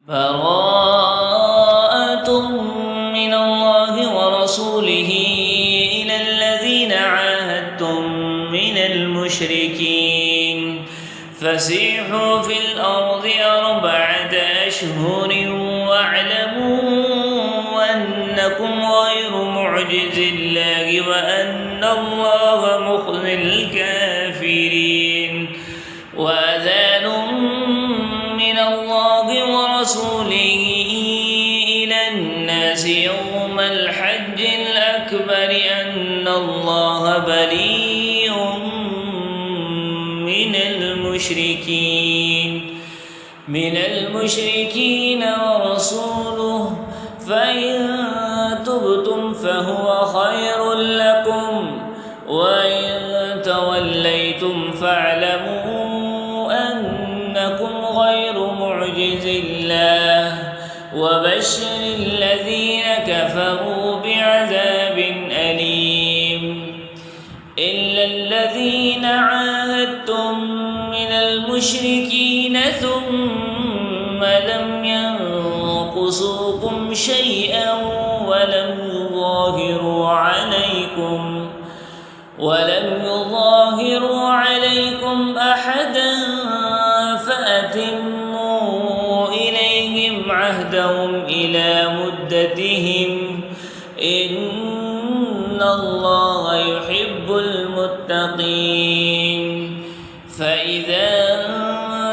براءة من الله ورسوله إلى الذين عاهدتم من المشركين فسيحوا في الأرض 4 أشهر واعلموا أنكم غير معجز الله وأن الله مخزي الكافرين. وأذان من الله ورسوله إلى الناس يوم الحج الأكبر أن الله بريء من المشركين ورسوله فإن تبتم فهو خير لكم وإن توليتم فاعلموا أنكم غير معجز الله وبشر الذين كفروا بعذاب أليم. إلا الذين عاهدتم من المشركين ثم لم ينقصوكم شيئا ولم يظاهروا عليكم أحدا فأتموا إليهم عهدهم إلى مدتهم إن الله يحب المتقين. فإذا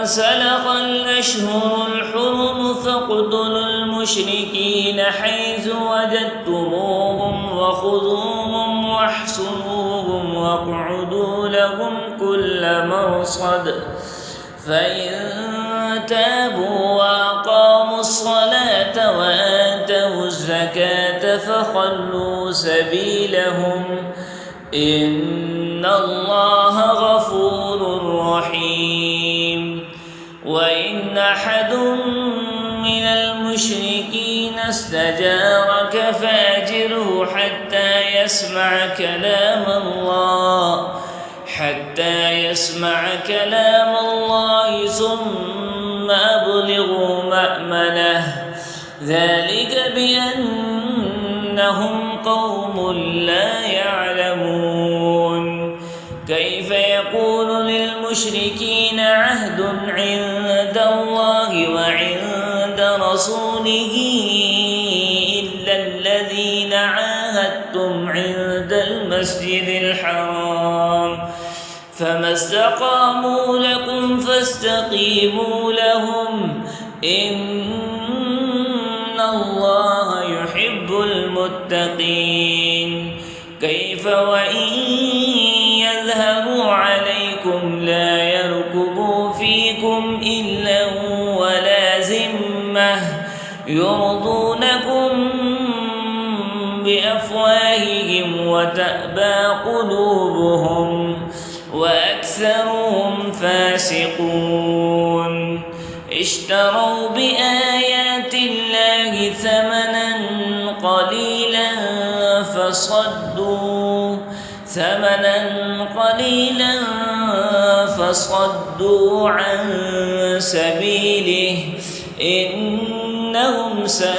انسلخ الأشهر الحرم فاقتلوا المشركين حيث وجدتموهم وخذوهم واحصروهم واقعدوا لهم كل مرصد. فإن تابوا وأقاموا الصلاة وآتوا الزكاة فخلوا سبيلهم إن الله غفور رحيم. وإن أحد من المشركين استجارك فأجره حتى يسمع كلام الله ثم أبلغوا مأمنه ذلك بأنهم قوم لا يعلمون. كيف يكون للمشركين عهد عند الله وعند رسوله إلا الذين عاهدتم عند المسجد الحرام فما استقاموا لكم فاستقيموا لهم إن الله يحب المتقين. كيف وإن يظهروا عليكم لا يركبوا فيكم إلا ولا ذمة يرضونكم بأفواههم وتأبى قلوبهم وأكثرهم فاسقون. اشتروا بآيات الله ثمنا قليلا فصدوا عن سبيله إنهم ساء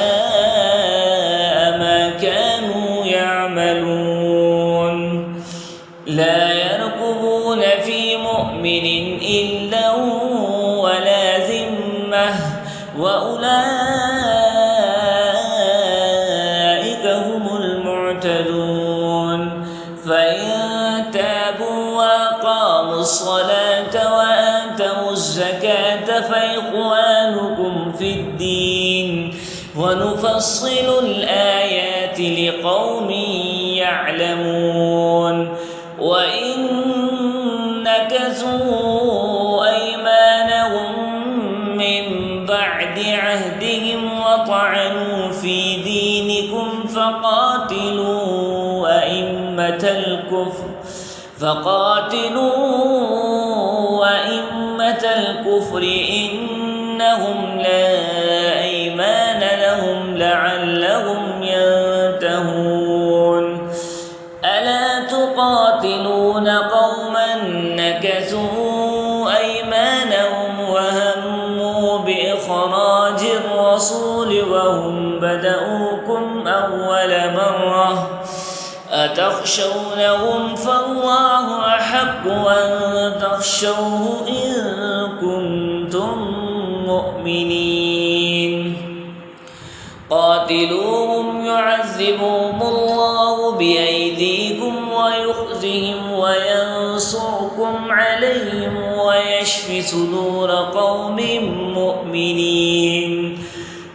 ما كانوا يعملون. لا يرقبون في مؤمن إلا ولا ذمة وأولئك هم المعتدون. فإن تابوا وأقاموا الصلاة وآتوا الزكاة فإخوانكم في الدين ونفصل الآيات لقوم يعلمون. وإن نكثوا أيمانهم من بعد عهدهم وطعنوا في دينكم فقاتلوا أئمة الكفر إنهم لا أيمان لهم لعلهم ينتهون. ألا تقاتلون قوما نكثوا أيمانهم وهموا بإخراج الرسول الرسول وهم بدؤوكم أول مرة أتخشونهم فالله أحق أن تخشوه إن كنتم مؤمنين قاتلوهم يعذبهم الله بأيديكم ويخزهم وينصركم عليهم ويشف صدور قوم مؤمنين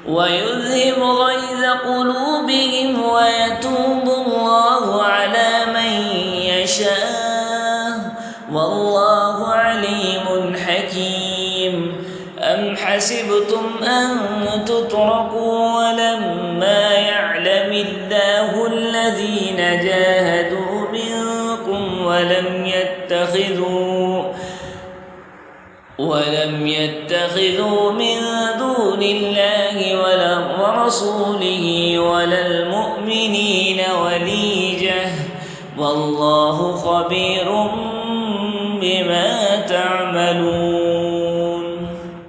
ويذهب غيظ قلوبهم ويتوب الله على من يشاء والله عليم حكيم أم حسبتم أن تتركوا ولما يعلم الله الذين جاهدوا منكم ولم يتخذوا من دون الله ولا ورسوله ولا المؤمنين وليجة والله خبير بما تعملون